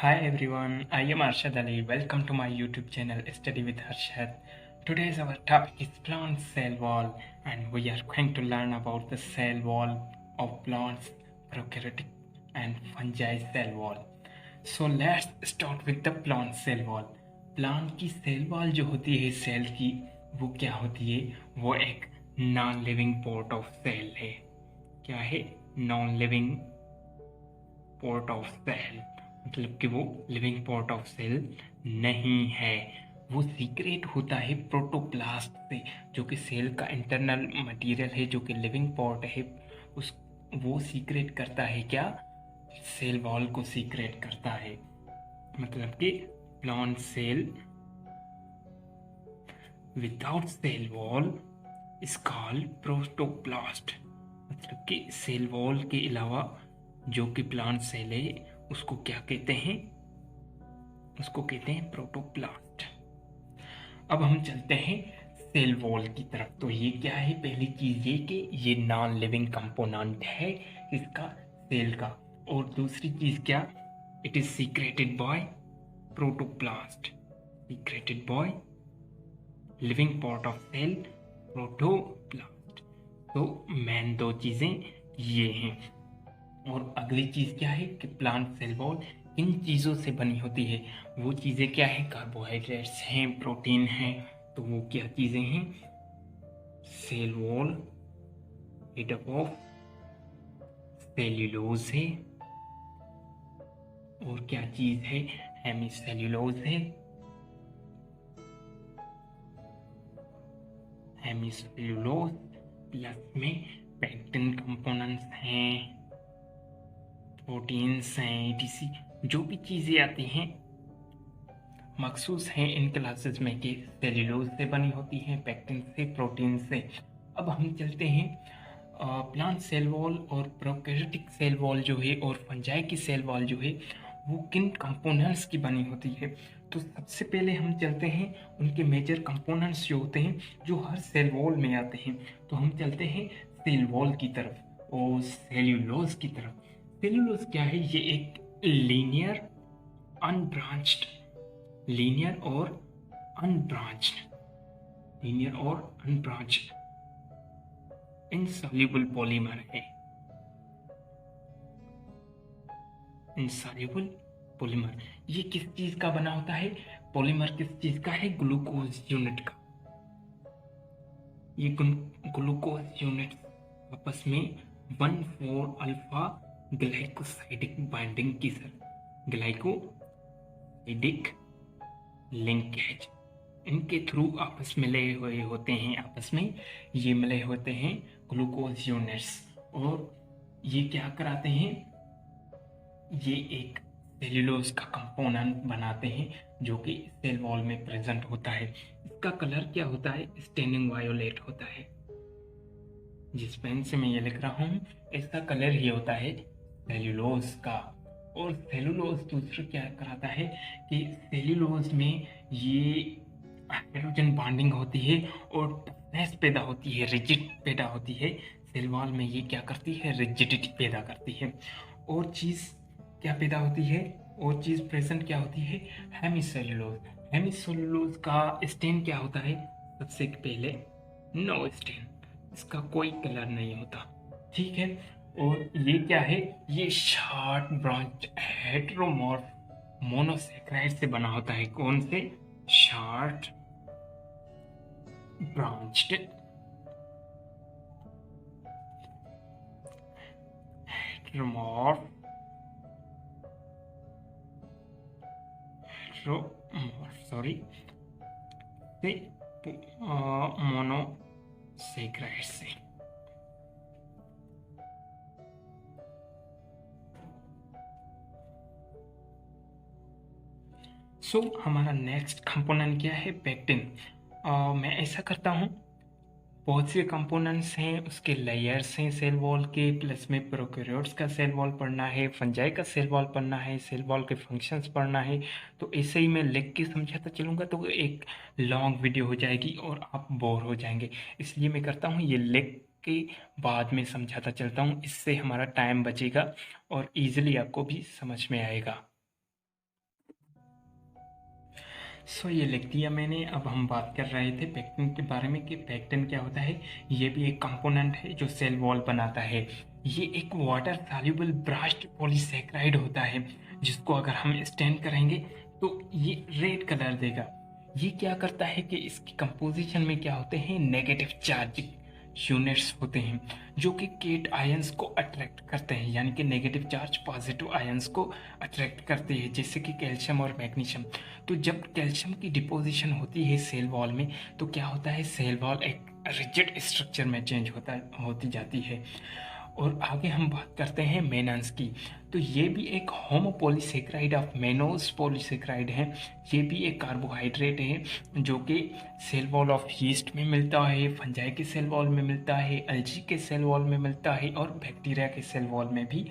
Hi everyone, I am Arshad Ali. Welcome to my YouTube channel Study with Arshad. Today's our topic is plant cell wall and we are going to learn about the cell wall of plants, prokaryotic and fungi cell wall. So let's start with the plant cell wall. Plant की cell wall जो होती है cell की वो क्या होती है? वो एक non living part of cell है. क्या है? Non living part of cell. मतलब कि वो लिविंग पार्ट ऑफ सेल नहीं है. वो सीक्रेट होता है प्रोटोप्लास्ट से, जो कि सेल का इंटरनल मटेरियल है, जो कि लिविंग पार्ट है. उस वो सीक्रेट करता है क्या? सेल वॉल को सीक्रेट करता है. मतलब कि plant cell without cell wall is called protoplast. मतलब कि सेल वॉल के अलावा जो कि प्लांट सेल है उसको क्या कहते हैं? उसको कहते हैं प्रोटोप्लास्ट. अब हम चलते हैं सेल वॉल की तरफ. तो ये क्या है? पहली चीज ये कि ये नॉन लिविंग कंपोनेंट है इसका, सेल का. और दूसरी चीज क्या? It is secreted by protoplast. Secreted by living part of cell, protoplast. तो मेन दो चीजें ये हैं. और अगली चीज क्या है कि प्लांट सेल वॉल इन चीजों से बनी होती है. वो चीजें क्या है? कार्बोहाइड्रेट्स हैं, प्रोटीन हैं. तो वो क्या चीजें हैं? Cell wall made up of cellulose है. और क्या चीज है? हेमीसेल्यूलोज है. हेमीसेल्यूलोज प्लस में पेक्टिन कंपोनेंट्स हैं, प्रोटीन्स हैं, etc. जो भी चीज़ें आती हैं मखसूस हैं इन क्लासेस में कि सेल्यूलोज से बनी होती हैं, पेक्टिन से, प्रोटीन से. अब हम चलते हैं प्लांट सेल वॉल और प्रोकैरियोटिक सेल वॉल जो है और फंजाई की सेल वॉल जो है वो किन कंपोनेंट्स की बनी होती है. तो सबसे पहले हम चलते हैं उनके मेजर कंपोनेंट्स जो होते हैं जो हर सेल वॉल में आते हैं. तो हम चलते हैं सेल वॉल की तरफ और सेल्यूलोज की तरफ. सेल्यूलोज क्या है? ये एक लीनियर अनब्रांच्ड, लीनियर और अनब्रांच्ड इनसॉल्युबल पॉलीमर है. इनसॉल्युबल पॉलीमर ये किस चीज का बना होता है? पॉलीमर किस चीज का है? ग्लूकोज यूनिट का. ये ग्लूकोज यूनिट आपस में 1,4 अल्फा ग्लाइकोसाइडिक बाइंडिंग की ग्लाइकोसाइडिक लिंकेज इनके थ्रू आपस में मिले हुए होते हैं. आपस में ये मिले होते हैं ग्लूकोज यूनिट्स. और ये क्या कराते हैं? ये एक सेल्यूलोज का कंपोनेंट बनाते हैं जो कि सेल वॉल में प्रेजेंट होता है. इसका कलर क्या होता है? स्टेनिंग वायोलेट होता है. जिस पेन से मैं ये लिख रहा हूँ इसका कलर ही होता है सेल्यूलोज का. और सेल्यूलोज दूसरा क्या कराता है कि सेल्यूलोज में ये हाइड्रोजन बॉन्डिंग होती है और टफनेस पैदा होती है, रिजिड पैदा होती है. सेल वॉल में ये क्या करती है? रिजिडिटी पैदा करती है. और चीज़ क्या पैदा होती है? और चीज़ प्रेजेंट क्या होती है? हेमीसेल्यूलोज. हेमीसेल्यूलोज का स्टेन क्या होता है? सबसे पहले नो स्टेन, इसका कोई कलर नहीं होता. ठीक है. और ये क्या है? ये शॉर्ट ब्रांच हेटेरोमॉर्फ मोनोसेक्राइड से बना होता है. कौन से? शॉर्ट ब्रांच्ड हेटेरोमॉर्फ से मोनोसेक्राइड से. हमारा नेक्स्ट कंपोनेंट क्या है? पेक्टिन. मैं ऐसा करता हूँ, बहुत से कंपोनेंट्स हैं, उसके लेयर्स हैं सेल वॉल के, प्लस में प्रोकैरियोट्स का सेल वॉल पढ़ना है, फंजाई का सेल वॉल पढ़ना है, सेल वॉल के फंक्शंस पढ़ना है. तो ऐसे ही मैं लिख के समझाता चलूँगा तो एक लॉन्ग वीडियो हो जाएगी और आप बोर हो जाएंगे. इसलिए मैं करता हूँ ये लिख के बाद में समझाता चलता हूँ. इससे हमारा टाइम बचेगा और ईजिली आपको भी समझ में आएगा. ये लिख दिया मैंने। अब हम बात कर रहे थे पेक्टिन के बारे में कि पेक्टिन क्या होता है। ये भी एक कंपोनेंट है जो सेल वॉल बनाता है। ये एक वाटर सॉल्युबल ब्रास्ट पॉलीसैकेराइड होता है, जिसको अगर हम स्टैंड करेंगे तो ये रेड कलर देगा। ये क्या करता है कि इसकी कंपोजिशन में क्या होते हैं, नेगेटिव चार्ज यूनिट्स होते हैं जो कि केट आयंस को अट्रैक्ट करते हैं, यानी कि नेगेटिव चार्ज पॉजिटिव आयंस को अट्रैक्ट करते हैं, जैसे कि कैल्शियम और मैग्नीशियम। तो जब कैल्शियम की डिपोजिशन होती है सेल वॉल में तो क्या होता है, सेल वॉल एक रिजिड स्ट्रक्चर में चेंज होती जाती है। और आगे हम बात करते हैं मेनन्स की। तो ये भी एक होमोपॉलीसेकेराइड ऑफ मेनोज पॉलीसेकेराइड है। ये भी एक कार्बोहाइड्रेट है जो कि सेल वॉल ऑफ यीस्ट में मिलता है, फंजाई के सेल वॉल में मिलता है, अल्गी के सेल वॉल में मिलता है और बैक्टीरिया के सेल वॉल में भी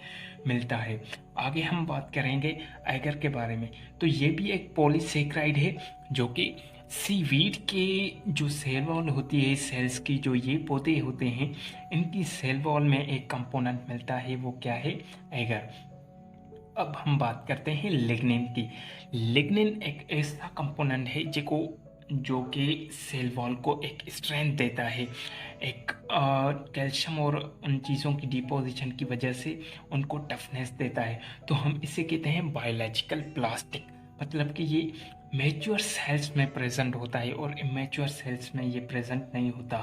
मिलता है। आगे हम बात करेंगे एगर के बारे में। तो ये भी एक पॉलीसेकेराइड है जो कि सीवीड के जो सेल वॉल होती है, सेल्स की जो ये पौधे होते हैं, इनकी सेल वॉल में एक कंपोनेंट मिलता है, वो क्या है, एगर। अब हम बात करते हैं लिग्निन की। लिग्निन एक ऐसा कंपोनेंट है जो कि सेल वॉल को एक स्ट्रेंथ देता है, एक कैल्शियम और उन चीज़ों की डिपोजिशन की वजह से उनको टफनेस देता है। तो हम इसे कहते हैं बायोलॉजिकल प्लास्टिक। मतलब कि ये मैच्योर सेल्स में प्रेजेंट होता है और इमेच्योर सेल्स में ये प्रेजेंट नहीं होता।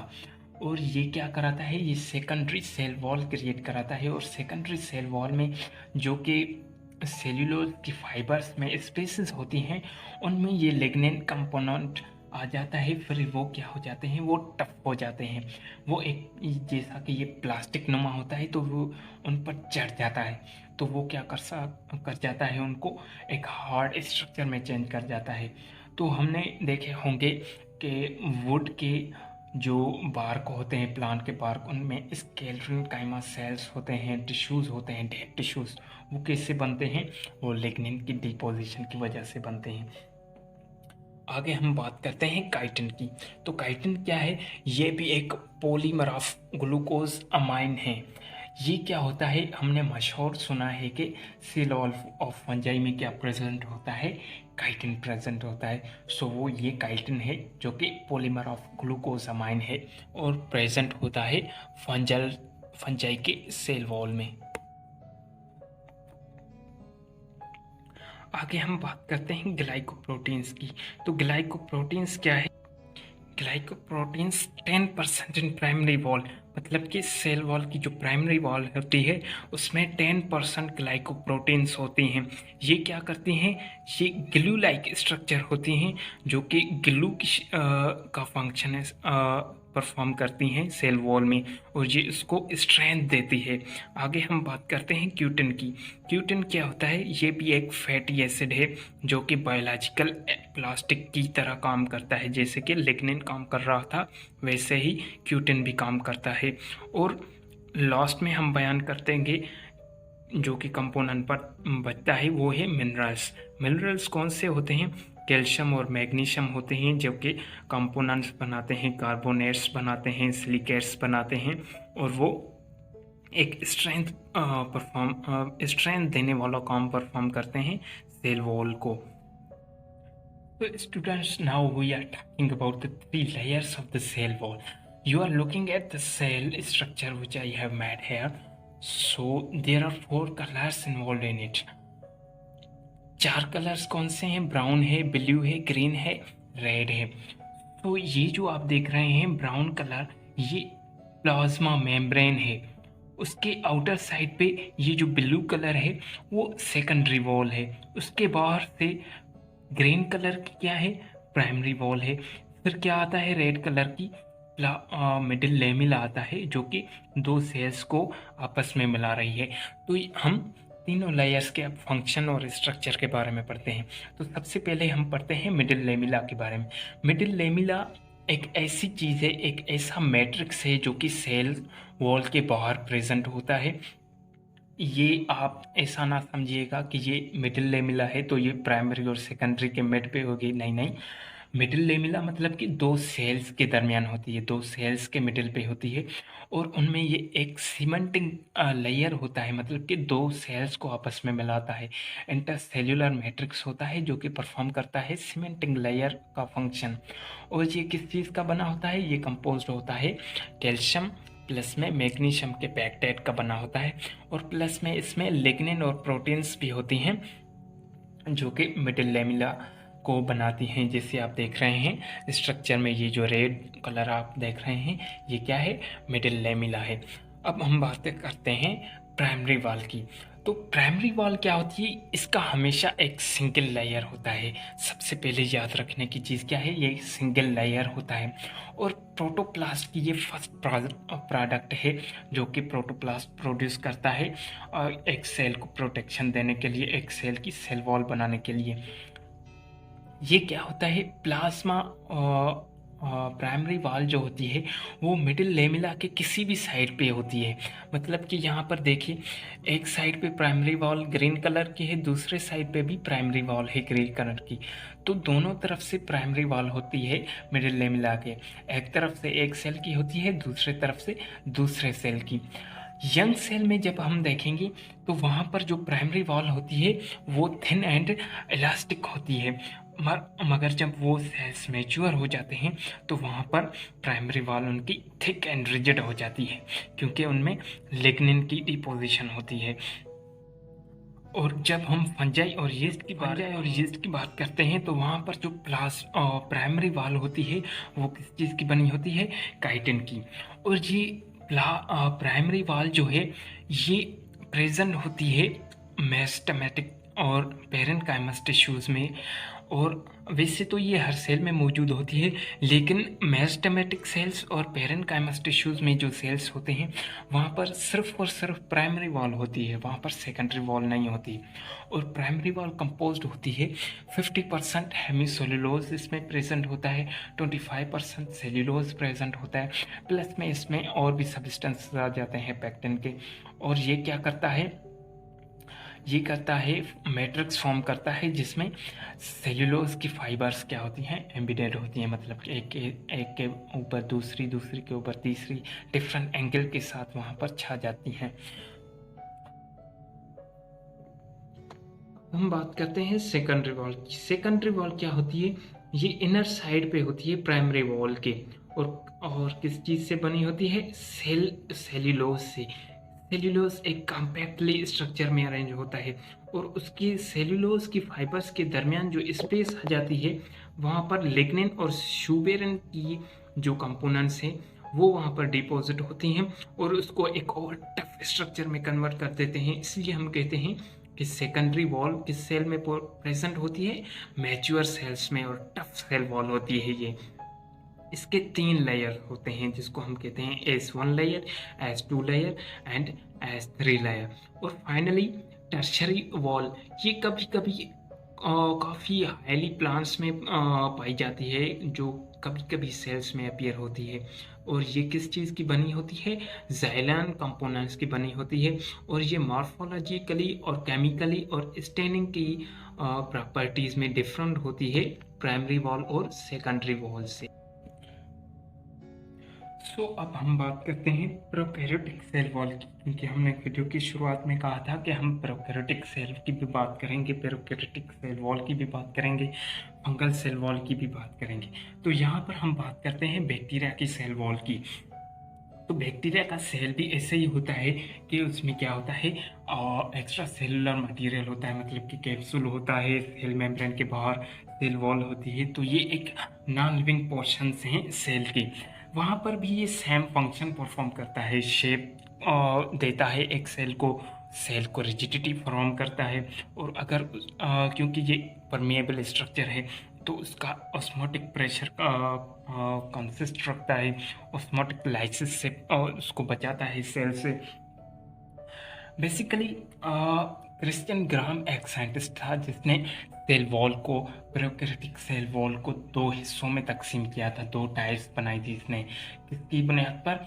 और ये क्या कराता है, ये सेकेंडरी सेल वॉल क्रिएट कराता है। और सेकेंडरी सेल वॉल में जो कि सेल्यूलोज की फाइबर्स में स्पेसेस होती हैं, उनमें ये लिग्निन कंपोनेंट आ जाता है। फिर वो क्या हो जाते हैं, वो टफ हो जाते हैं। वो एक जैसा कि ये प्लास्टिक नुमा होता है तो वो उन पर चढ़ जाता है, तो वो क्या कर जाता है, उनको एक हार्ड स्ट्रक्चर में चेंज कर जाता है। तो हमने देखे होंगे कि वुड के जो बार्क होते हैं, प्लांट के बार्क, उनमें स्केलेटन काइमा सेल्स होते हैं, टिश्यूज़ होते हैं, डेड टिश्यूज़। वो कैसे बनते हैं, वो लिग्निन की डिपोजिशन की वजह से बनते हैं। आगे हम बात करते हैं काइटिन की। तो काइटिन क्या है, ये भी एक पॉलीमर ऑफ ग्लूकोज अमाइन है। ये क्या होता है, हमने मशहूर सुना है कि सेल वॉल ऑफ फंजाई में क्या प्रेजेंट होता है, काइटिन प्रेजेंट होता है। वो ये काइटिन है जो कि पॉलीमर ऑफ ग्लूकोज अमाइन है और प्रेजेंट होता है फंजाई के सेल वॉल में। आगे हम बात करते हैं ग्लाइकोप्रोटीन्स की। तो ग्लाइकोप्रोटीन्स क्या है, ग्लाइकोप्रोटीन्स 10% इन प्राइमरी वॉल, मतलब कि सेल वॉल की जो प्राइमरी वॉल होती है उसमें 10% ग्लाइकोप्रोटीन्स होती हैं। ये क्या करती हैं, ये ग्लू लाइक स्ट्रक्चर होती हैं जो कि ग्लू का फंक्शन है परफॉर्म करती हैं सेल वॉल में, और ये इसको स्ट्रेंथ देती है। आगे हम बात करते हैं क्यूटिन की। क्यूटिन क्या होता है, ये भी एक फैटी एसिड है जो कि बायोलॉजिकल प्लास्टिक की तरह काम करता है। जैसे कि लिग्निन काम कर रहा था वैसे ही क्यूटिन भी काम करता है। और लास्ट में हम बयान करते हैं जो कि कंपोनेंट पर बचता है, वो है मिनरल्स। मिनरल्स कौन से होते हैं, कैल्शियम और मैग्नीशियम होते हैं जो कि कंपोनेंट्स बनाते हैं, कार्बोनेट्स बनाते हैं, सिलिकेट्स बनाते हैं, और वो एक स्ट्रेंथ देने वाला काम परफॉर्म करते हैं सेल वॉल को। So students, now we are talking about the 3 layers of the cell wall. You are looking at the cell structure which I have made here. So there are 4 colors involved in it. 4 colours कौन से हैं, brown है, blue है, green है, red है। तो ये जो आप देख रहे हैं ब्राउन कलर, ये प्लाज्मा मेम्ब्रेन है। उसके आउटर साइड पे ये जो ब्लू कलर है वो सेकेंडरी वॉल है। उसके बाहर से ग्रीन कलर की क्या है, प्राइमरी वॉल है। फिर क्या आता है, रेड कलर की मिडिल लेमिला आता है जो कि 2 सेल्स को आपस में मिला रही है। तो हम तीनों लेयर्स के अब फंक्शन और स्ट्रक्चर के बारे में पढ़ते हैं। तो सबसे पहले हम पढ़ते हैं मिडिल लेमिला के बारे में। मिडिल लेमिला एक ऐसी चीज़ है, एक ऐसा मैट्रिक्स है जो कि सेल वॉल के बाहर प्रेजेंट होता है। ये आप ऐसा ना समझिएगा कि ये मिडिल लेमिला है तो ये प्राइमरी और सेकेंडरी के मिड पे होगी, नहीं नहीं। मिडिल लेमिला मतलब कि दो सेल्स के दरमियान होती है, दो सेल्स के मिडिल पे होती है, और उनमें ये एक सीमेंटिंग लेयर होता है, मतलब कि दो सेल्स को आपस में मिलाता है। इंटरसेल्यूलर मैट्रिक्स होता है जो कि परफॉर्म करता है सीमेंटिंग लेयर का फंक्शन। और ये किस चीज़ का बना होता है? ये कंपोज्ड होता है कैल्शियम प्लस में मैग्नीशियम के पेक्टाइड का बना होता है, और प्लस में इसमें लिग्निन और प्रोटीन्स भी होती हैं जो कि मिडिल लेमिला को बनाती हैं। जैसे आप देख रहे हैं स्ट्रक्चर में ये जो रेड कलर आप देख रहे हैं ये क्या है? मिडिल लेमिला है। अब हम बात करते हैं प्राइमरी वॉल की। तो प्राइमरी वॉल क्या होती है? इसका हमेशा एक सिंगल लेयर होता है। सबसे पहले याद रखने की चीज़ क्या है? ये सिंगल लेयर होता है। और प्रोटोप्लास्ट की ये फर्स्ट प्रोडक्ट है जो कि प्रोटोप्लास्ट प्रोड्यूस करता है और एक सेल को प्रोटेक्शन देने के लिए, एक सेल की सेल वॉल बनाने के लिए। ये क्या होता है? प्लाज्मा प्राइमरी वॉल जो होती है वो मिडिल लेमिला के किसी भी साइड पे होती है। मतलब कि यहाँ पर देखिए, एक साइड पे प्राइमरी वॉल ग्रीन कलर की है, दूसरे साइड पे भी प्राइमरी वॉल है ग्रीन कलर की। तो दोनों तरफ से प्राइमरी वॉल होती है मिडिल लेमिला के। एक तरफ से एक सेल की होती है, दूसरे तरफ से दूसरे सेल की। यंग सेल में जब हम देखेंगे तो वहाँ पर जो प्राइमरी वॉल होती है वो थिन एंड इलास्टिक होती है, मगर जब वो सेल्स मैच्योर हो जाते हैं तो वहाँ पर प्राइमरी वॉल उनकी थिक एंड रिजिड हो जाती है, क्योंकि उनमें लिग्निन की डिपोजिशन होती है। और जब हम फंजाई और यीस्ट की बात करते हैं तो वहाँ पर जो प्राइमरी वॉल होती है वो किस चीज़ की बनी होती है? काइटिन की। और ये प्राइमरी वॉल जो है ये प्रेजेंट होती है मेरिस्टेमेटिक और पेरेन्काइमस टिश्यूज़ में। और वैसे तो ये हर सेल में मौजूद होती है, लेकिन मेरिस्टेमेटिक सेल्स और पेरेन्काइमस टिश्यूज़ में जो सेल्स होते हैं वहाँ पर सिर्फ और सिर्फ प्राइमरी वॉल होती है, वहाँ पर सेकेंडरी वॉल नहीं होती। और प्राइमरी वॉल कंपोज्ड होती है 50% हेमीसेलुलोज इसमें प्रेजेंट होता है, 25% सेल्यूलोज प्रेजेंट होता है, प्लस में इसमें और भी सब्सटेंस आ जाते हैं पेक्टिन के। और ये क्या करता है? ये करता है मैट्रिक्स फॉर्म करता है जिसमें सेल्यूलोज की फाइबर्स क्या होती हैं? एम्बेडेड होती हैं, मतलब कि एक के ऊपर दूसरी, दूसरी के ऊपर तीसरी, डिफरेंट एंगल के साथ वहाँ पर छा जाती हैं। हम बात करते हैं सेकेंडरी वॉल की। सेकेंडरी वॉल क्या होती है? ये इनर साइड पे होती है प्राइमरी वॉल के, और किस चीज़ से बनी होती है? सेल्यूलोज से। सेल्यूलोज एक कॉम्पैक्टली स्ट्रक्चर में अरेंज होता है, और उसकी सेल्यूलोज की फाइबर्स के दरमियान जो स्पेस आ जाती है वहाँ पर लिग्निन और सुबेरिन की जो कंपोनेंट्स हैं वो वहाँ पर डिपॉजिट होती हैं, और उसको एक और टफ स्ट्रक्चर में कन्वर्ट कर देते हैं। इसलिए हम कहते हैं कि सेकेंडरी वॉल किस सेल में प्रेजेंट होती है? मैच्योर सेल्स में, और टफ सेल वॉल होती है ये। इसके 3 लेयर होते हैं जिसको हम कहते हैं S1 layer, S2 layer and S3 layer. और फाइनली टर्शरी वॉल, ये कभी कभी काफ़ी हाईली प्लांट्स में पाई जाती है, जो कभी कभी सेल्स में अपीयर होती है। और ये किस चीज़ की बनी होती है? ज़ाइलान कंपोनेंट्स की बनी होती है। और ये मॉर्फोलॉजिकली और केमिकली और स्टेनिंग की प्रॉपर्टीज़ में डिफरेंट होती है प्राइमरी वॉल और सेकेंडरी वॉल से। सो अब हम बात करते हैं प्रोकैरियोटिक सेल वॉल की, क्योंकि हमने वीडियो की शुरुआत में कहा था कि हम प्रोकैरियोटिक सेल की भी बात करेंगे, प्रोकैरियोटिक सेल वॉल की भी बात करेंगे, फंगल सेल वॉल की भी बात करेंगे। तो यहाँ पर हम बात करते हैं बैक्टीरिया की सेल वॉल की। तो बैक्टीरिया का सेल भी ऐसे ही होता है कि उसमें क्या होता है? एक्स्ट्रा सेलुलर मटेरियल होता है, मतलब कि कैप्सूल होता है, सेल मेम्ब्रेन के बाहर सेल वॉल होती है। तो ये एक नॉन लिविंग पोर्शंस हैं सेल के। वहाँ पर भी ये सेम फंक्शन परफॉर्म करता है, शेप देता है एक सेल को, सेल को रिजिडिटी फॉर्म करता है। और अगर क्योंकि ये परमिएबल स्ट्रक्चर है तो उसका ऑस्मोटिक प्रेशर कंसिस्ट रखता है, ऑस्मोटिक लाइसिस से उसको बचाता है सेल से। बेसिकली क्रिश्चियन ग्राहम एक साइंटिस्ट था जिसने सेल वॉल को, प्रोकैरियोटिक सेल वॉल को 2 हिस्सों में तकसीम किया था, 2 टाइप्स बनाई थी इसने। किसकी बुनियाद पर?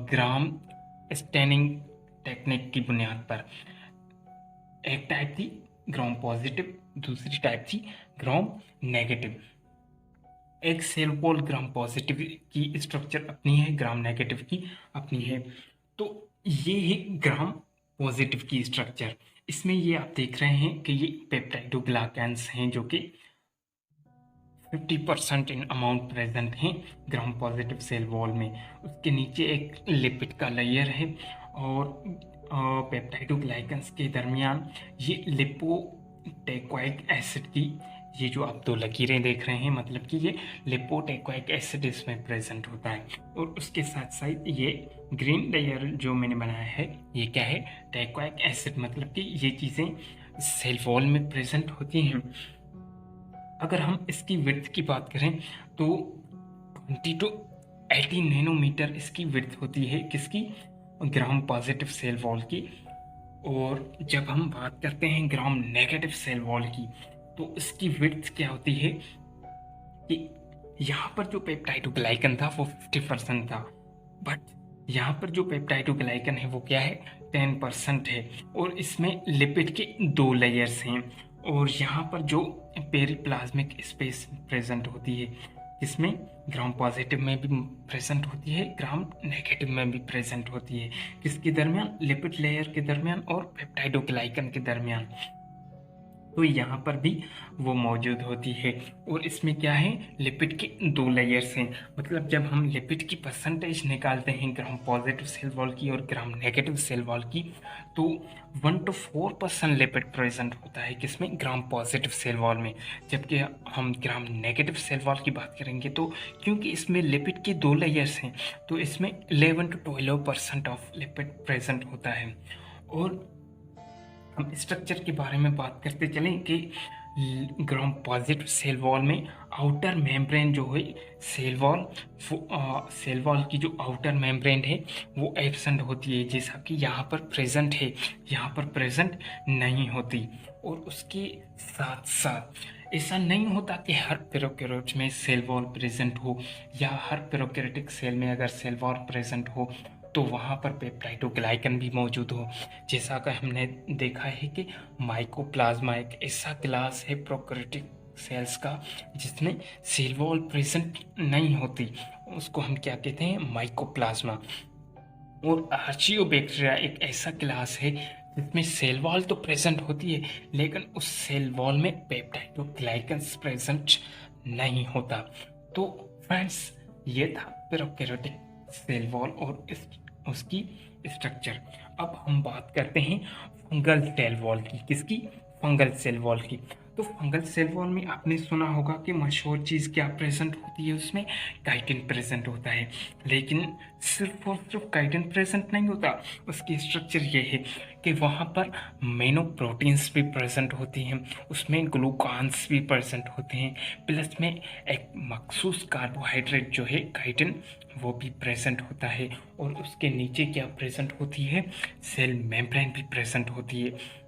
ग्राम स्टेनिंग टेक्निक की बुनियाद पर। एक टाइप थी ग्राम पॉजिटिव, दूसरी टाइप थी ग्राम नेगेटिव। एक सेल वॉल ग्राम पॉजिटिव की स्ट्रक्चर अपनी है, ग्राम नेगेटिव की अपनी है। तो ये है ग्राम पॉजिटिव की स्ट्रक्चर। इसमें ये आप देख रहे हैं कि ये पेप्टाइडोग्लाइकेंस हैं जो कि 50% इन अमाउंट प्रेजेंट हैं ग्राम पॉजिटिव सेल वॉल में। उसके नीचे एक लिपिड का लेयर है और पेप्टाइडोग्लाइकेंस के दरमियान ये लिपोटेकोइक एसिड की, ये जो आप दो लकीरें देख रहे हैं, मतलब कि ये लिपोटेकोइक एसिड इसमें प्रेजेंट होता है। और उसके साथ साथ ये ग्रीन लेयर जो मैंने बनाया है, ये क्या है, टेकोइक एसिड, मतलब कि ये चीज़ें सेल वॉल में प्रेजेंट होती हैं। अगर हम इसकी विड्थ की बात करें तो 20 to 80 नैनोमीटर इसकी विड्थ होती है, किसकी, ग्राम पॉजिटिव सेल वॉल की। और जब हम बात करते हैं ग्राम नेगेटिव सेल वॉल की, तो इसकी विड्थ क्या होती है कि यहाँ पर जो पेप्टाइडोग्लाइकन था वो 50% था, बट यहाँ पर जो पेप्टाइडोग्लाइकन है वो क्या है, 10% है। और इसमें लिपिड के 2 लेयर्स हैं। और यहाँ पर जो पेरिप्लाज्मिक स्पेस प्रेजेंट होती है, इसमें ग्राम पॉजिटिव में भी प्रेजेंट होती है, ग्राम नेगेटिव में भी प्रेजेंट होती है। किसके दरमियान, लिपिड लेयर के दरमियान और पेप्टाइडोग्लाइकन के दरमियान। तो यहाँ पर भी वो मौजूद होती है। और इसमें क्या है, लिपिड के 2 लेयर्स हैं। मतलब जब हम लिपिड की परसेंटेज निकालते हैं ग्राम पॉजिटिव सेल वॉल की और ग्राम नेगेटिव सेल वॉल की, तो 1 to 4% लिपिड प्रेजेंट होता है, किसमें, ग्राम पॉजिटिव सेल वॉल में। जबकि हम ग्राम नेगेटिव सेल वॉल की बात करेंगे तो क्योंकि इसमें लिपिड के 2 लेयर्स हैं, तो इसमें 11 to 12% ऑफ लिपिड प्रेजेंट होता है। और हम स्ट्रक्चर के बारे में बात करते चलें कि ग्राम पॉजिटिव सेल वॉल में आउटर मेम्ब्रेन जो है सेल वॉल की जो आउटर मेम्ब्रेन है वो एब्सेंट होती है, जैसा कि यहाँ पर प्रेजेंट है, यहाँ पर प्रेजेंट नहीं होती। और उसके साथ साथ ऐसा नहीं होता कि हर प्रोकैरियोट में सेल वॉल प्रेजेंट हो, या हर प्रोकैरियोटिक सेल में अगर सेल वॉल प्रेजेंट हो तो वहाँ पर पेप्टाइडोग्लाइकन भी मौजूद हो। जैसा कि हमने देखा है कि माइकोप्लाज्मा एक ऐसा क्लास है प्रोकैरियोटिक सेल्स का जिसमें सेल वॉल प्रेजेंट नहीं होती, उसको हम क्या कहते हैं, माइकोप्लाज्मा। और आर्चियोबैक्टीरिया एक ऐसा क्लास है जिसमें सेल वॉल तो प्रेजेंट होती है, लेकिन उस सेल वॉल में पेप्टाइडोग्लाइकन प्रेजेंट नहीं होता। तो फ्रेंड्स, ये था प्रोकैरियोटिक सेल वॉल और उसकी स्ट्रक्चर। अब हम बात करते हैं फंगल सेल वॉल की, किसकी, फंगल सेल वॉल की। तो फंगल सेल वॉल में आपने सुना होगा कि मशहूर चीज़ क्या प्रेजेंट होती है, उसमें काइटिन प्रेजेंट होता है। लेकिन सिर्फ और सिर्फ काइटिन प्रेजेंट नहीं होता, उसकी स्ट्रक्चर ये है कि वहाँ पर मेनो प्रोटीन्स भी प्रेजेंट होती हैं, उसमें ग्लूकान्स भी प्रेजेंट होते हैं, प्लस में एक मखसूस कार्बोहाइड्रेट जो है काइटिन वो भी प्रेजेंट होता है। और उसके नीचे क्या प्रेजेंट होती है, सेल मेम्ब्रेन भी प्रेजेंट होती है।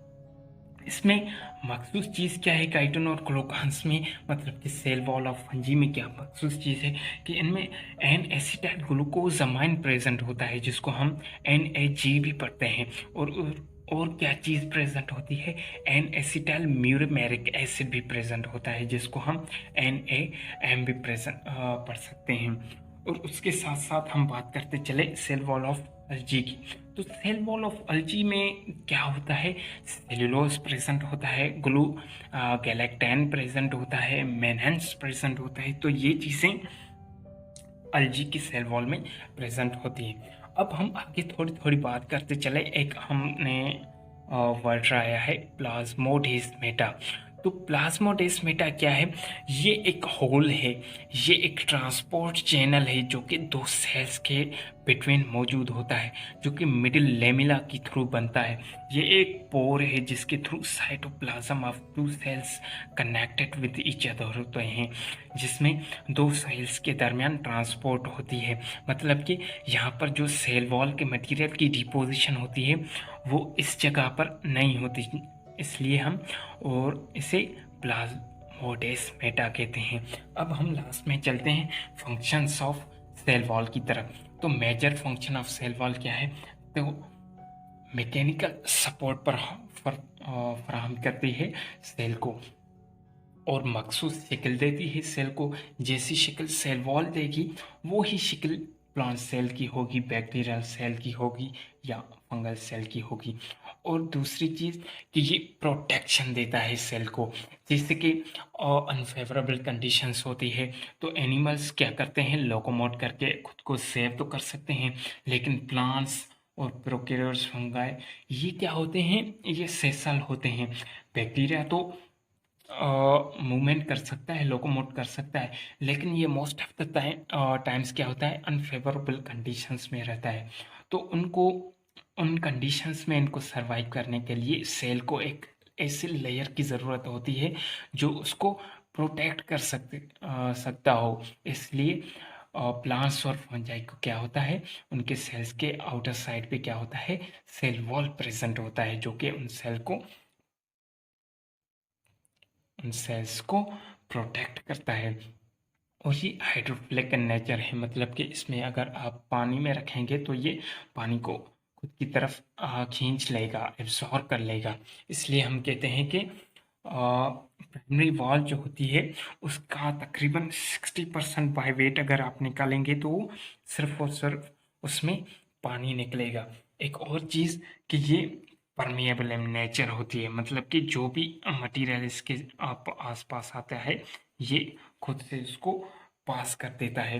इसमें मखसूस चीज़ क्या है काइटिन और ग्लूकान्स में, मतलब कि सेल वॉल ऑफ फंजी में क्या मखसूस चीज़ है कि इनमें एन एसिटाइल ग्लूकोजामाइन प्रेजेंट होता है, जिसको हम NAG भी पढ़ते हैं। और क्या चीज़ प्रेजेंट होती है, एन एसिटाइल म्यूरिमेरिक एसिड भी प्रेजेंट होता है, जिसको हम NAM भी प्रेजेंट पढ़ सकते हैं। और उसके साथ साथ हम बात करते चले सेल वॉल ऑफ अल्जी की। तो सेल वॉल ऑफ अल्जी में क्या होता है, सेलुलोज प्रेजेंट होता है, गैलेक्टैन प्रेजेंट होता है, मेन्हेंस प्रेजेंट होता है। तो ये चीज़ें अल्जी की सेल वॉल में प्रेजेंट होती हैं। अब हम आगे थोड़ी थोड़ी बात करते चले। एक हमने वर्ड आया है प्लाज्मोडेस्माटा। तो प्लाज्मोडेस्माटा क्या है, ये एक होल है, ये एक ट्रांसपोर्ट चैनल है जो कि 2 सेल्स के बिटवीन मौजूद होता है, जो कि मिडिल लेमिला के थ्रू बनता है। ये एक पोर है जिसके through cytoplasm of 2 cells connected with each other होते हैं, जिसमें 2 सेल्स के दरमियान ट्रांसपोर्ट होती है। मतलब कि यहाँ पर जो सेल वॉल के मटेरियल की डिपोजिशन होती है वो इस जगह पर नहीं होती, इसलिए हम और इसे प्लाज्मोडेस्माटा कहते हैं। अब हम लास्ट में चलते हैं फंक्शंस ऑफ सेल वॉल की तरफ। तो major function of cell wall क्या है, तो मैकेनिकल सपोर्ट पर फराहम करती है सेल को और मखसूस शक्ल देती है सेल को। जैसी शक्ल सेल वॉल देगी वो ही शक्ल प्लांट सेल की होगी, बैक्टीरियल सेल की होगी या फंगल सेल की होगी। और दूसरी चीज़ कि ये प्रोटेक्शन देता है सेल को। जैसे कि अनफेवरेबल कंडीशंस होती है तो एनिमल्स क्या करते हैं, लोकोमोट करके खुद को सेव तो कर सकते हैं, लेकिन प्लांट्स और प्रोकैरियोट्स फंगाई ये क्या होते हैं, ये सेसल होते हैं। बैक्टीरिया तो मूवमेंट कर सकता है, लोकोमोट कर सकता है, लेकिन ये मोस्ट ऑफ द टाइम्स क्या होता है, अनफेवरेबल कंडीशंस में रहता है। तो उनको उन कंडीशंस में इनको सरवाइव करने के लिए सेल को एक ऐसे लेयर की ज़रूरत होती है जो उसको प्रोटेक्ट कर सकता हो। इसलिए प्लांट्स और फंजाई को क्या होता है, उनके सेल्स के आउटर साइड पे क्या होता है, सेल वॉल प्रेजेंट होता है जो कि उन सेल्स को प्रोटेक्ट करता है। और ये हाइड्रोफिलिक इन नेचर है, मतलब कि इसमें अगर आप पानी में रखेंगे तो ये पानी को खुद की तरफ खींच लेगा, एब्जॉर्ब कर लेगा। इसलिए हम कहते हैं कि प्राइमरी वॉल जो होती है उसका तकरीबन 60% बाय वेट अगर आप निकालेंगे तो वो सिर्फ और सिर्फ उसमें पानी निकलेगा। एक और चीज़ कि ये परमिएबल इन नेचर होती है, मतलब कि जो भी मटेरियल इसके आसपास आता है ये खुद से उसको पास कर देता है।